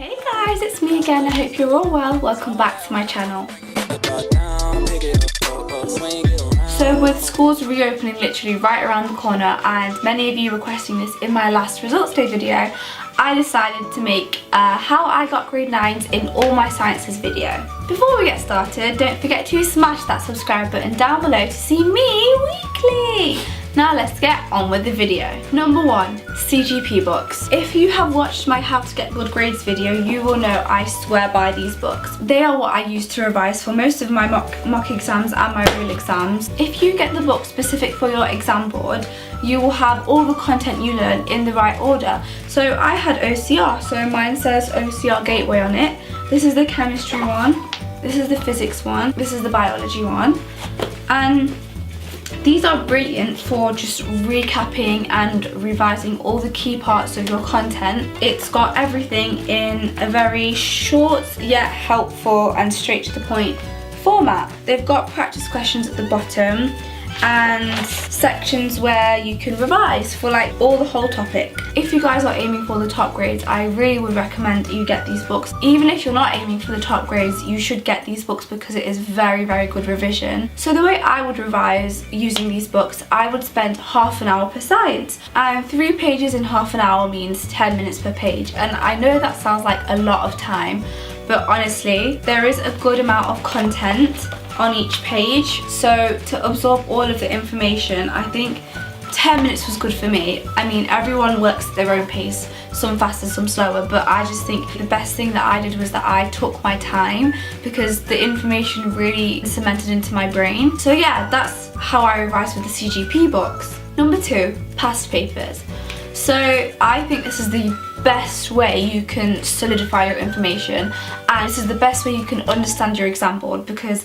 Hey guys, it's me again. I hope you're all well. Welcome back to my channel. So with schools reopening literally right around the corner and many of you requesting this in my last results day video, I decided to make how I got grade 9s in all my sciences video. Before we get started, don't forget to smash that subscribe button down below to see me weekly. Now let's get on with the video. Number 1, CGP books. If you have watched my How to Get Good Grades video, you will know I swear by these books. They are what I use to revise for most of my mock exams and my real exams. If you get the book specific for your exam board, you will have all the content you learn in the right order. So I had OCR, so mine says OCR Gateway on it. This is the chemistry one, this is the physics one, this is the biology one, and these are brilliant for just recapping and revising all the key parts of your content. It's got everything in a very short yet helpful and straight to the point format. They've got practice questions at the bottom and sections where you can revise for like all the whole topic. If you guys are aiming for the top grades, I really would recommend that you get these books. Even if you're not aiming for the top grades, you should get these books because it is very, very good revision. So the way I would revise using these books, I would spend half an hour per science, and 3 pages in half an hour means 10 minutes per page. And I know that sounds like a lot of time, but honestly, there is a good amount of content on each page, so to absorb all of the information, I think 10 minutes was good for me. I mean, everyone works at their own pace, some faster, some slower, but I just think the best thing that I did was that I took my time because the information really cemented into my brain. So yeah, that's how I revised with the CGP books. Number 2, past papers. So I think this is the best way you can solidify your information, and this is the best way you can understand your exam board, because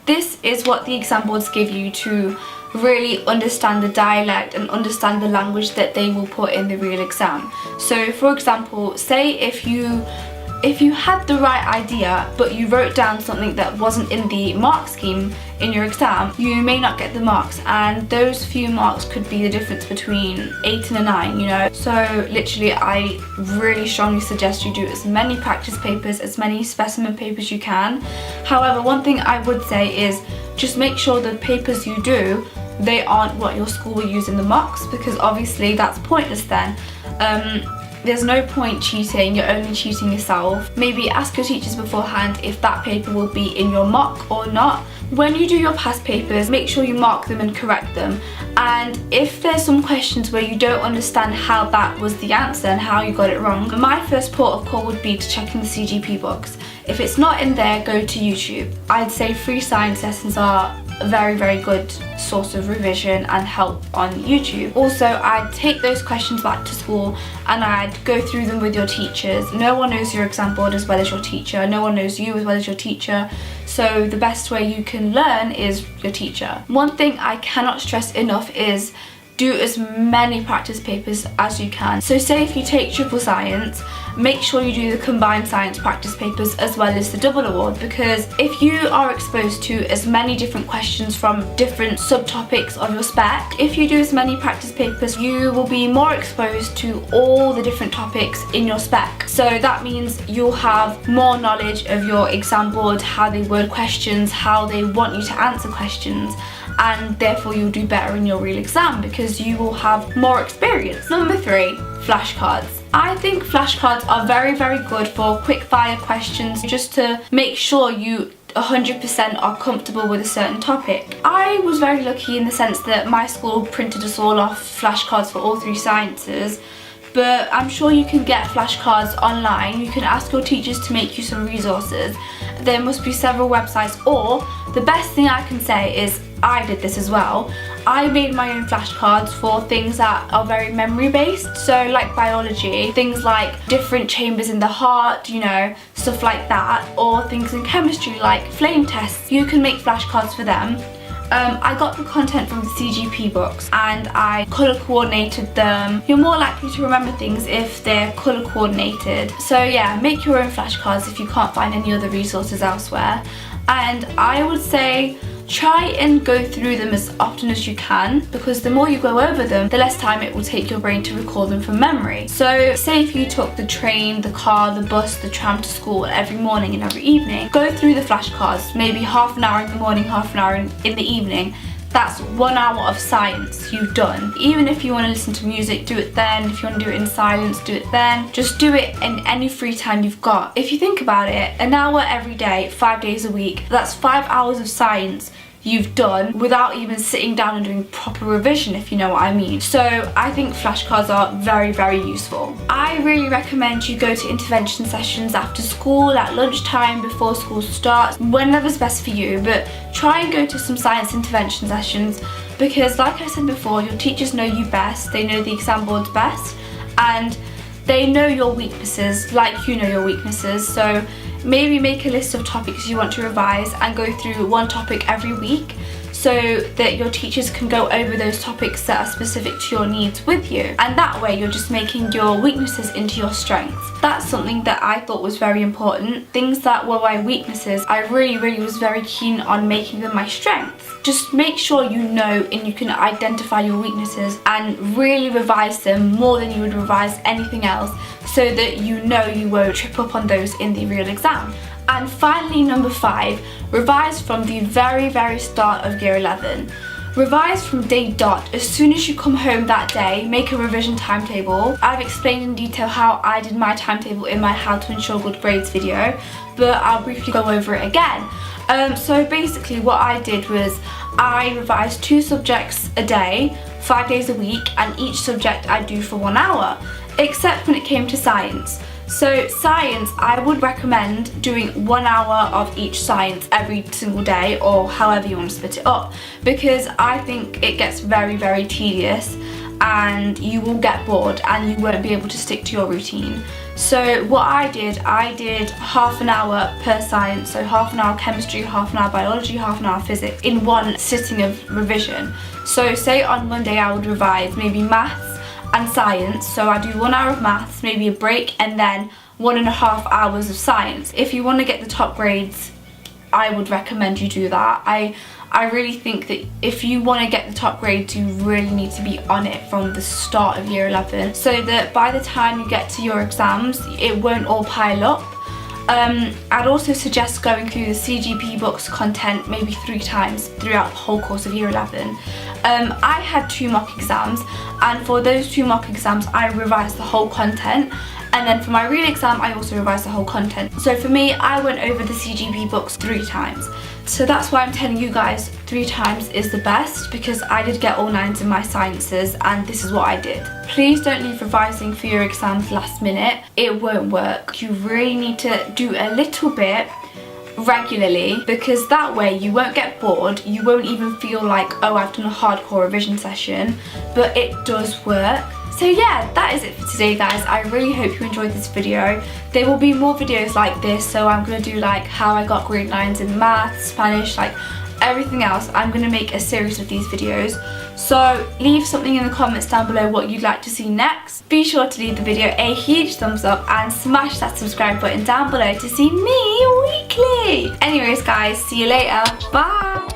this is what the exam boards give you to really understand the dialect and understand the language that they will put in the real exam. So for example, say if you had the right idea but you wrote down something that wasn't in the mark scheme in your exam, you may not get the marks, and those few marks could be the difference between 8 and a 9, you know. So literally I really strongly suggest you do as many practice papers, as many specimen papers you can. However, one thing I would say is just make sure the papers you do, they aren't what your school will use in the mocks, because obviously that's pointless then. There's no point cheating, you're only cheating yourself. Maybe ask your teachers beforehand if that paper will be in your mock or not. When you do your past papers, make sure you mark them and correct them. And if there's some questions where you don't understand how that was the answer and how you got it wrong, my first port of call would be to check in the CGP books. If it's not in there, go to YouTube. I'd say free science lessons are a very, very good source of revision and help on YouTube. Also, I'd take those questions back to school and I'd go through them with your teachers. No one knows your exam board as well as your teacher. No one knows you as well as your teacher. So the best way you can learn is your teacher. One thing I cannot stress enough is do as many practice papers as you can. So say if you take triple science, make sure you do the combined science practice papers as well as the double award, because if you are exposed to as many different questions from different subtopics of your spec, if you do as many practice papers, you will be more exposed to all the different topics in your spec. So that means you'll have more knowledge of your exam board, how they word questions, how they want you to answer questions, and therefore you'll do better in your real exam because you will have more experience. Number 3, flashcards. I think flashcards are very, very good for quick fire questions, just to make sure you 100% are comfortable with a certain topic. I was very lucky in the sense that my school printed us all off flashcards for all 3 sciences, but I'm sure you can get flashcards online. You can ask your teachers to make you some resources. There must be several websites, or the best thing I can say is I did this as well. I made my own flashcards for things that are very memory based, so like biology, things like different chambers in the heart, you know, stuff like that, or things in chemistry like flame tests. You can make flashcards for them. I got the content from the CGP books and I colour coordinated them. You're more likely to remember things if they're colour coordinated. So yeah, make your own flashcards if you can't find any other resources elsewhere. And I would say try and go through them as often as you can, because the more you go over them, the less time it will take your brain to recall them from memory. So say if you took the train, the car, the bus, the tram to school every morning and every evening, go through the flashcards, maybe half an hour in the morning, half an hour in the evening. That's 1 hour of science you've done. Even if you want to listen to music, do it then. If you want to do it in silence, do it then. Just do it in any free time you've got. If you think about it, an hour every day, 5 days a week, that's 5 hours of science you've done without even sitting down and doing proper revision, if you know what I mean. So I think flashcards are very, very useful. I really recommend you go to intervention sessions after school, at lunchtime, before school starts, whenever's best for you, but try and go to some science intervention sessions, because like I said before, your teachers know you best, they know the exam boards best, and they know your weaknesses like you know your weaknesses. So maybe make a list of topics you want to revise and go through one topic every week, so that your teachers can go over those topics that are specific to your needs with you, and that way you're just making your weaknesses into your strengths. That's something that I thought was very important. Things that were my weaknesses, I really was very keen on making them my strengths. Just make sure you know and you can identify your weaknesses and really revise them more than you would revise anything else, so that you know you won't trip up on those in the real exam. And finally, number 5, revise from the very start of year 11. Revise from day dot. As soon as you come home that day, make a revision timetable. I've explained in detail how I did my timetable in my How to Ensure Good Grades video, but I'll briefly go over it again. So basically what I did was I revised 2 subjects a day, 5 days a week, and each subject I do for 1 hour, except when it came to science. So science, I would recommend doing 1 hour of each science every single day, or however you want to split it up, because I think it gets very tedious and you will get bored and you won't be able to stick to your routine. So what I did half an hour per science, so half an hour chemistry, half an hour biology, half an hour physics, in one sitting of revision. So say on Monday I would revise maybe maths and science, so I do 1 hour of maths, maybe a break, and then 1.5 hours of science. If you want to get the top grades, I would recommend you do that. I really think that if you want to get the top grades, you really need to be on it from the start of year 11, so that by the time you get to your exams, it won't all pile up. I'd also suggest going through the CGP books content maybe 3 times throughout the whole course of year 11. I had 2 mock exams, and for those 2 mock exams I revised the whole content, and then for my real exam I also revised the whole content. So for me, I went over the CGP books 3 times. So that's why I'm telling you guys 3 times is the best, because I did get all 9s in my sciences and this is what I did. Please don't leave revising for your exams last minute. It won't work. You really need to do a little bit regularly, because that way you won't get bored, you won't even feel like, oh, I've done a hardcore revision session, but it does work. So yeah, that is it for today, guys. I really hope you enjoyed this video. There will be more videos like this, so I'm going to do like how I got grade 9s in maths, Spanish, like everything else. I'm going to make a series of these videos. So leave something in the comments down below what you'd like to see next. Be sure to leave the video a huge thumbs up and smash that subscribe button down below to see me weekly. Anyways guys, see you later. Bye.